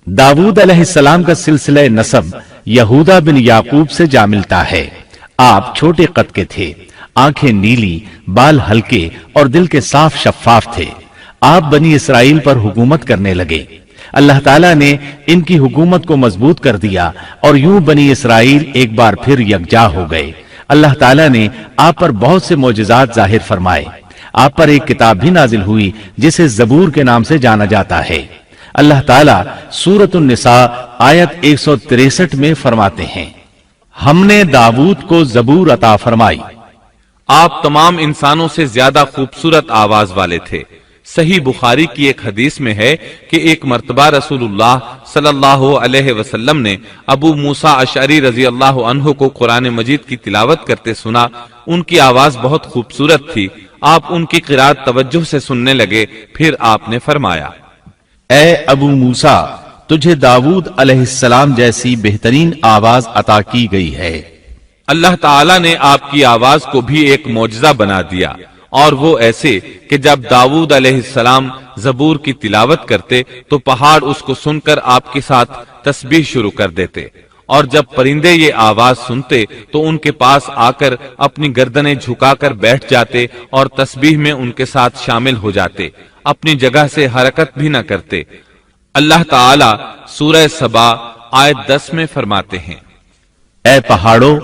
दाऊद अलैहिस्सलाम का सिलसिला नसब यहूदा बिन याकूब से जा मिलता है। आप छोटे कद के थे, आंखें नीली, बाल हल्के और दिल के साफ शफ्फाफ थे। आप बनी इसराइल पर हुकूमत करने लगे। अल्लाह ताला ने इनकी हुकूमत को मजबूत कर दिया और यूं बनी इसराइल एक बार फिर यकजा हो गए। अल्लाह ताला ने आप पर बहुत से मोजज़ात जाहिर फरमाए। आप पर एक किताब भी नाजिल हुई जिसे जबूर के नाम से जाना जाता है। अल्लाह ताला सूरत निसा आयत 163 में फरमाते हैं, हमने दाऊद को जबूर अता फरमाई। आप तमाम इंसानों से ज्यादा खूबसूरत आवाज वाले थे। सही बुखारी की एक हदीस में है कि एक मर्तबा रसूलुल्लाह सल्लल्लाहु अलैहि वसल्लम ने अबू मूसा अशअरी रजी अल्लाह अन्हु को कुरान मजीद की तिलावत करते सुना। उनकी आवाज बहुत खूबसूरत थी। आप उनकी किरात तवज्जो से सुनने लगे। फिर आपने फरमाया, ए अबू मूसा, तुझे दाऊद अलैहिस्सलाम जैसी बेहतरीन आवाज अता की गई है। अल्लाह ताला ने आपकी आवाज को भी एक मौजज़ा बना दिया, और वो ऐसे कि जब दाऊद अलैहिस्सलाम जबूर की तिलावत करते तो पहाड़ उसको सुनकर आपके साथ तस्बीह शुरू कर देते, और जब परिंदे ये आवाज सुनते तो उनके पास आकर अपनी गर्दनें झुकाकर बैठ जाते और तस्बीह में उनके साथ शामिल हो जाते, अपनी जगह से हरकत भी न करते। अल्लाह ताला सूरह सबा आयत 10 में फरमाते हैं, ए पहाड़ों,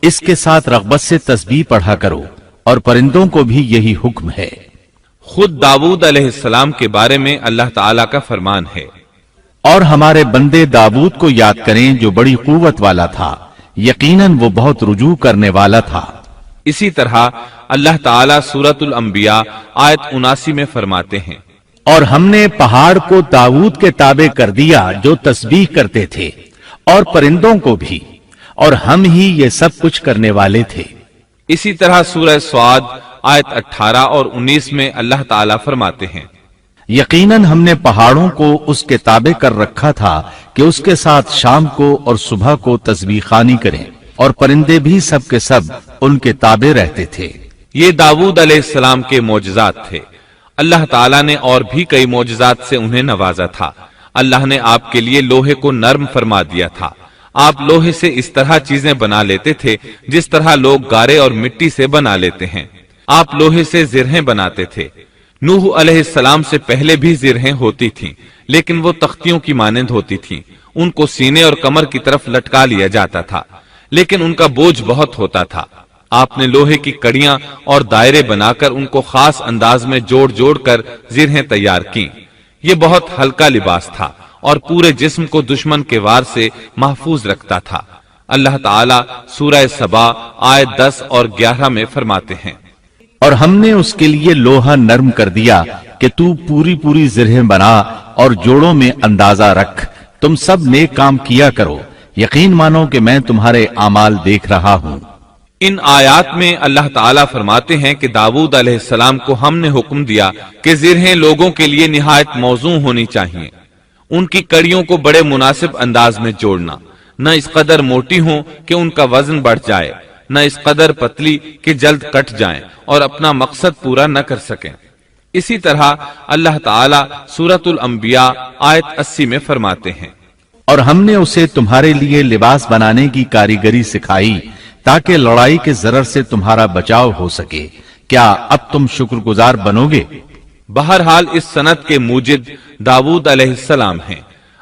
इसके साथ रग़बत से तस्बीह पढ़ा करो, और परिंदों को भी यही हुक्म है। खुद दाऊद अलैहिस्सलाम के बारे में अल्लाह ताला का फरमान है, और हमारे बंदे दाऊद को याद करें जो बड़ी कुव्वत वाला था, यकीनन वो बहुत रुजू करने वाला था। इसी तरह अल्लाह ताला सूरतुल अंबिया आयत 79 में फरमाते हैं, और हमने पहाड़ को दाऊद के ताबे कर दिया जो तस्बीह करते थे, और परिंदों को भी, और हम ही ये सब कुछ करने वाले थे। इसी तरह सूरह स्वाद आयत 18 और 19 में अल्लाह ताला फरमाते हैं, यकीनन हमने पहाड़ों को उसके ताबे कर रखा था कि उसके साथ शाम को और सुबह को तस्बीह खानी करें, और परिंदे भी सब के सब उनके ताबे रहते थे। ये दाऊद अलैहिस्सलाम के मोजज़ात थे। अल्लाह ताला ने और भी कई मोजज़ात से उन्हें नवाजा था। अल्लाह ने आपके लिए लोहे को नर्म फरमा दिया था। आप लोहे से इस तरह चीजें बना लेते थे जिस तरह लोग गारे और मिट्टी से बना लेते हैं। आप लोहे से जिरहें बनाते थे। नूह अलैहिस्सलाम से पहले भी जिरहें होती थीं, लेकिन वो तख्तियों की मानंद होती थीं। उनको सीने और कमर की तरफ लटका लिया जाता था, लेकिन उनका बोझ बहुत होता था। आपने लोहे की कड़ियां और दायरे बनाकर उनको खास अंदाज में जोड़ जोड़ कर जिरहें तैयार की। ये बहुत हल्का लिबास था और पूरे जिस्म को दुश्मन के वार से महफूज रखता था। अल्लाह ताला सूरह सबा आयत 10 और 11 में फरमाते हैं, और हमने उसके लिए लोहा नर्म कर दिया कि तू पूरी पूरी जिरहें बना और जोड़ों में अंदाजा रख। तुम सब नेक काम किया करो, यकीन मानो कि मैं तुम्हारे आमाल देख रहा हूं। इन आयात में अल्लाह ताला फरमाते हैं कि दाऊद अलैहिस्सलाम को हमने हुक्म दिया कि जिरहें लोगों के लिए निहायत मौजू होनी चाहिए। उनकी कड़ियों को बड़े मुनासिब अंदाज में जोड़ना, न इस कदर मोटी हो कि उनका वजन बढ़ जाए, न इस कदर पतली कि जल्द कट जाएं और अपना मकसद पूरा न कर सकें। इसी तरह अल्लाह ताला सूरतुल अंबिया आयत 80 में फरमाते हैं, और हमने उसे तुम्हारे लिए लिबास बनाने की कारीगरी सिखाई ताकि लड़ाई के जरर से तुम्हारा बचाव हो सके। क्या अब तुम शुक्रगुजार बनोगे? बहरहाल इस सनत के मूजिद दाऊद अलैहिस्सलाम हैं।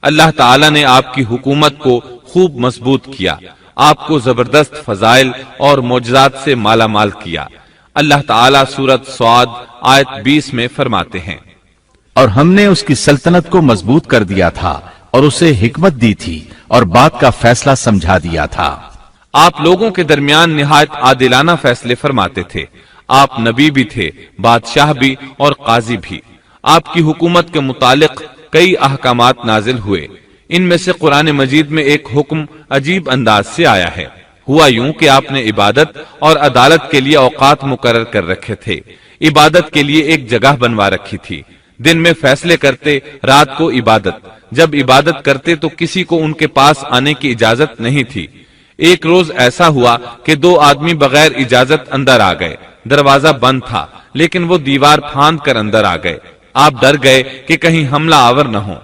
अल्लाह ताला ने आपकी हुकूमत को खूब मजबूत किया, आपको जबरदस्त फजाइल और मोजज़ात से माला माल किया। अल्लाह ताला सूरत स्वाद आयत 20 में फरमाते हैं, और हमने उसकी सल्तनत को मजबूत कर दिया था और उसे हिकमत दी थी और बात का फैसला समझा दिया था। आप लोगों के दरमियान निहायत आदिलाना फैसले फरमाते थे। आप नबी भी थे, बादशाह भी और काजी भी। आपकी हुकूमत के मुतालिक कई अहकामात नाजिल हुए। इनमें से कुरान मजीद में एक हुक्म अजीब अंदाज से आया है। हुआ यूं कि आपने इबादत और अदालत के लिए औकात मुकर्रर कर रखे थे। इबादत के लिए एक जगह बनवा रखी थी। दिन में फैसले करते, रात को इबादत। जब इबादत करते तो किसी को उनके पास आने की इजाजत नहीं थी। एक रोज ऐसा हुआ कि 2 आदमी बगैर इजाजत अंदर आ गए। दरवाजा बंद था, लेकिन वो दीवार फांद कर अंदर आ गए। आप डर गए कि कहीं हमला आवर न हो।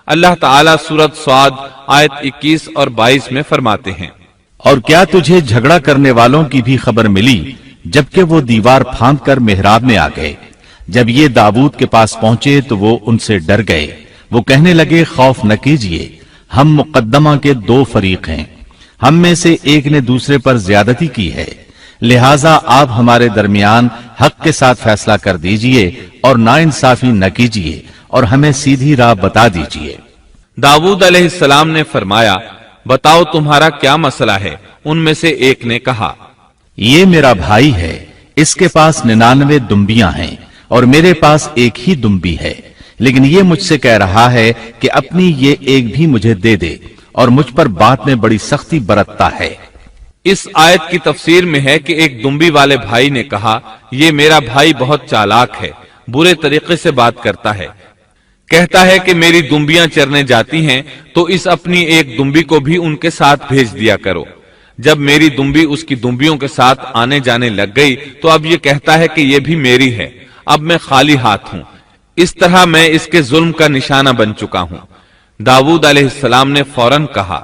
اللہ تعالیٰ سورت سعد آیت 21 اور 22 میں فرماتے ہیں، اور کیا تجھے جھگڑا کرنے والوں کی بھی خبر ملی جبکہ وہ دیوار پھاند کر محراب میں آ گئے؟ جب یہ داؤد کے پاس پہنچے تو وہ ان سے ڈر گئے۔ وہ کہنے لگے، خوف نہ کیجیے، ہم مقدمہ کے 2 فریق ہیں، ہم میں سے ایک نے دوسرے پر زیادتی کی ہے، لہٰذا آپ ہمارے درمیان حق کے ساتھ فیصلہ کر دیجئے اور ناانصافی نہ کیجیے اور ہمیں سیدھی راہ بتا دیجئے۔ داؤد علیہ السلام نے فرمایا، بتاؤ تمہارا کیا مسئلہ ہے؟ ان میں سے ایک نے کہا، یہ میرا بھائی ہے، اس کے پاس 99 دمبیاں ہیں اور میرے پاس ایک ہی دمبی ہے، لیکن یہ مجھ سے کہہ رہا ہے کہ اپنی یہ ایک بھی مجھے دے دے اور مجھ پر بات میں بڑی سختی برتتا ہے۔ اس آیت کی تفسیر میں ہے کہ ایک دمبی والے بھائی نے کہا، یہ میرا بھائی بہت چالاک ہے، برے طریقے سے بات کرتا ہے، کہتا ہے کہ میری دمبیاں چرنے جاتی ہیں تو اس اپنی ایک دمبی کو بھی ان کے ساتھ بھیج دیا کرو۔ جب میری دمبی اس کی دمبیوں کے ساتھ آنے جانے لگ گئی تو اب یہ کہتا ہے کہ یہ بھی میری ہے، اب میں خالی ہاتھ ہوں، اس طرح میں اس کے ظلم کا نشانہ بن چکا ہوں۔ داؤد علیہ السلام نے فوراً کہا،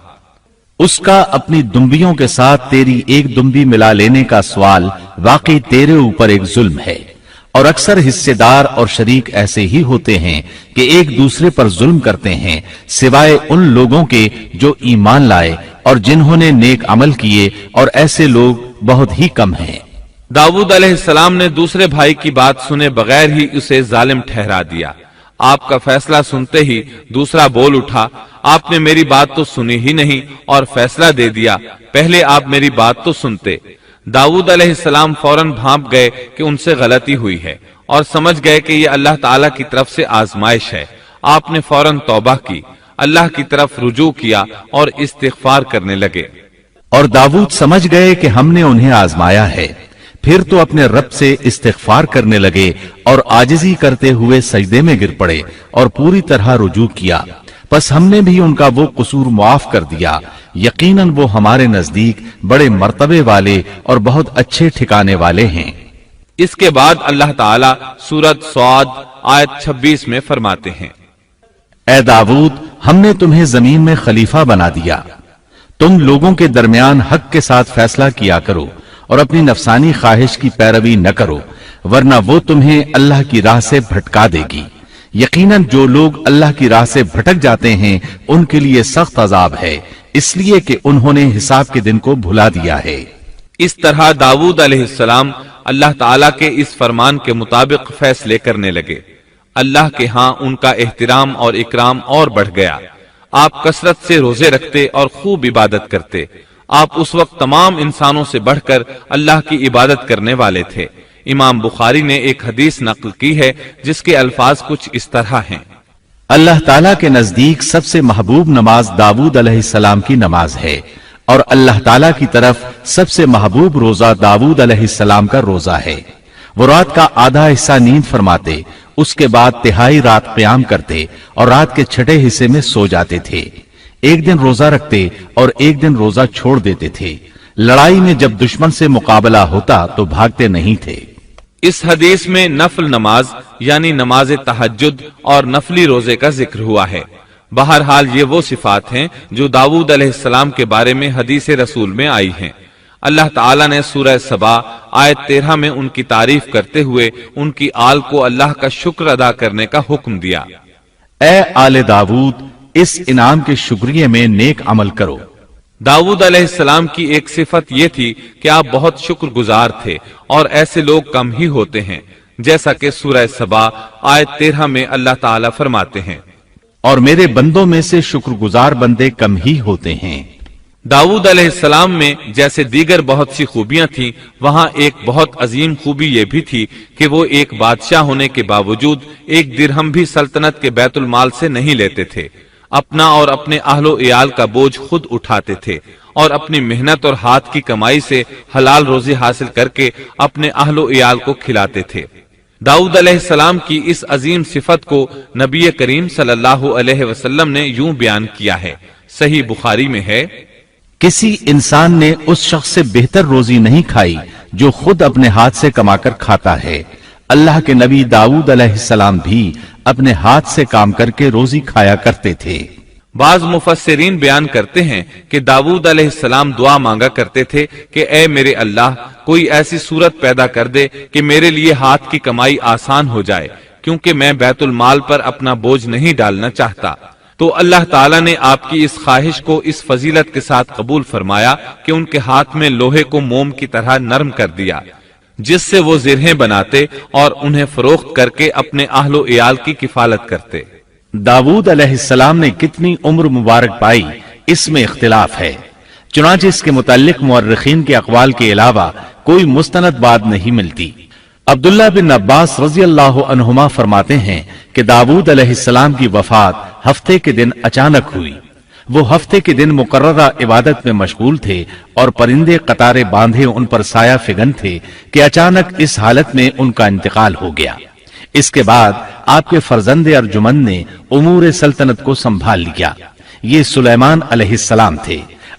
اس کا اپنی دمبیوں کے ساتھ تیری ایک دمبی ملا لینے کا سوال واقعی تیرے اوپر ایک ظلم ہے، اور اکثر حصے دار اور شریک ایسے ہی ہوتے ہیں کہ ایک دوسرے پر ظلم کرتے ہیں، سوائے ان لوگوں کے جو ایمان لائے اور جنہوں نے نیک عمل کیے، اور ایسے لوگ بہت ہی کم ہیں۔ داؤد علیہ السلام نے دوسرے بھائی کی بات سنے بغیر ہی اسے ظالم ٹھہرا دیا۔ آپ کا فیصلہ سنتے ہی دوسرا بول اٹھا، آپ نے میری بات تو سنی ہی نہیں اور فیصلہ دے دیا، پہلے آپ میری بات تو سنتے۔ داؤد علیہ السلام فوراً بھانپ گئے کہ ان سے غلطی ہوئی ہے اور سمجھ گئے کہ یہ اللہ تعالیٰ کی طرف سے آزمائش ہے۔ آپ نے فوراً توبہ کی، اللہ کی طرف رجوع کیا اور استغفار کرنے لگے۔ اور داؤد سمجھ گئے کہ ہم نے انہیں آزمایا ہے، پھر تو اپنے رب سے استغفار کرنے لگے اور عاجزی کرتے ہوئے سجدے میں گر پڑے اور پوری طرح رجوع کیا، پس ہم نے بھی ان کا وہ قصور معاف کر دیا، یقیناً وہ ہمارے نزدیک بڑے مرتبے والے اور بہت اچھے ٹھکانے والے ہیں۔ اس کے بعد اللہ تعالیٰ سورت سعد آیت 26 میں فرماتے ہیں، اے داؤد، ہم نے تمہیں زمین میں خلیفہ بنا دیا، تم لوگوں کے درمیان حق کے ساتھ فیصلہ کیا کرو اور اپنی نفسانی خواہش کی پیروی نہ کرو، ورنہ وہ تمہیں اللہ کی راہ سے بھٹکا دے گی۔ یقیناً جو لوگ اللہ کی راہ سے بھٹک جاتے ہیں ان کے لیے سخت عذاب ہے، اس لیے کہ انہوں نے حساب کے دن کو بھلا دیا ہے۔ اس طرح داؤد علیہ السلام اللہ تعالیٰ کے اس فرمان کے مطابق فیصلے کرنے لگے۔ اللہ کے ہاں ان کا احترام اور اکرام اور بڑھ گیا۔ آپ کثرت سے روزے رکھتے اور خوب عبادت کرتے۔ آپ اس وقت تمام انسانوں سے بڑھ کر اللہ کی عبادت کرنے والے تھے۔ امام بخاری نے ایک حدیث نقل کی ہے جس کے الفاظ کچھ اس طرح ہیں، اللہ تعالیٰ کے نزدیک سب سے محبوب نماز داؤد علیہ السلام کی نماز ہے، اور اللہ تعالیٰ کی طرف سب سے محبوب روزہ داؤد علیہ السلام کا روزہ ہے۔ وہ رات کا آدھا حصہ نیند فرماتے، اس کے بعد تہائی رات قیام کرتے اور رات کے چھٹے حصے میں سو جاتے تھے۔ ایک دن روزہ رکھتے اور ایک دن روزہ چھوڑ دیتے تھے۔ لڑائی میں جب دشمن سے مقابلہ ہوتا تو بھاگتے نہیں تھے۔ اس حدیث میں نفل نماز یعنی نماز تہجد اور نفلی روزے کا ذکر ہوا ہے۔ بہرحال یہ وہ صفات ہیں جو داؤد علیہ السلام کے بارے میں حدیث رسول میں آئی ہیں۔ اللہ تعالیٰ نے سورہ سبا آیت 13 میں ان کی تعریف کرتے ہوئے ان کی آل کو اللہ کا شکر ادا کرنے کا حکم دیا۔ اے آل داؤد، اس انعام کے شکریہ میں نیک عمل کرو۔ داؤد علیہ السلام کی ایک صفت یہ تھی کہ آپ بہت شکر گزار تھے، اور ایسے لوگ کم ہی ہوتے ہیں، جیسا کہ سورہ سبا آیت 13 میں اللہ تعالیٰ فرماتے ہیں، اور میرے بندوں میں سے شکر گزار بندے کم ہی ہوتے ہیں۔ داؤد علیہ السلام میں جیسے دیگر بہت سی خوبیاں تھیں، وہاں ایک بہت عظیم خوبی یہ بھی تھی کہ وہ ایک بادشاہ ہونے کے باوجود ایک درہم بھی سلطنت کے بیت المال سے نہیں لیتے تھے۔ اپنا اور اپنے اہل و عیال کا بوجھ خود اٹھاتے تھے، اور اپنی محنت اور ہاتھ کی کمائی سے حلال روزی حاصل کر کے اپنے اہل و عیال کو کھلاتے تھے۔ داؤد علیہ السلام کی اس عظیم صفت کو نبی کریم صلی اللہ علیہ وسلم نے یوں بیان کیا ہے، صحیح بخاری میں ہے، کسی انسان نے اس شخص سے بہتر روزی نہیں کھائی جو خود اپنے ہاتھ سے کما کر کھاتا ہے۔ اللہ کے نبی داؤد علیہ السلام بھی अपने हाथ से काम करके रोजी खाया करते थे। बाज मुफस्सिरीन बयान करते हैं कि दाऊद अलैहिस्सलाम दुआ मांगा करते थे कि ए मेरे अल्लाह, कोई ऐसी सूरत पैदा कर दे कि मेरे लिए हाथ की कमाई आसान हो जाए, क्योंकि मैं बैतुल माल पर अपना बोझ नहीं डालना चाहता। तो अल्लाह ताला ने आपकी इस ख्वाहिश को इस फजीलत के साथ कबूल फरमाया कि उनके हाथ में लोहे को मोम की तरह नरम कर दिया, जिससे वो जिरहें बनाते और उन्हें फरोख्त करके अपने अहलो इयाल की किफालत करते। दाऊद अलैहिस्सलाम ने कितनी उम्र मुबारक पाई, इसमें इख्तिलाफ है। चुनांचे इसके मुताल्लिक मुअर्रिखीन के अक़वाल के अलावा कोई मुस्तनद बात नहीं मिलती। अब्दुल्ला बिन अब्बास रज़ी अल्लाह अन्हुमा फरमाते हैं कि दाऊद अलैहिस्सलाम की वफात हफ्ते के दिन अचानक हुई। वो हफ्ते के दिन मुकर्ररा इबादत में मशगूल थे और परिंदे कतारे बांधे उन पर साया फिगन थे कि अचानक इस हालत में उनका इंतकाल हो गया। इसके बाद आपके फर्जंदे अर्जुमन ने उमूर सल्तनत को संभाल लिया। ये सुलेमान अलैहिस्सलाम थे।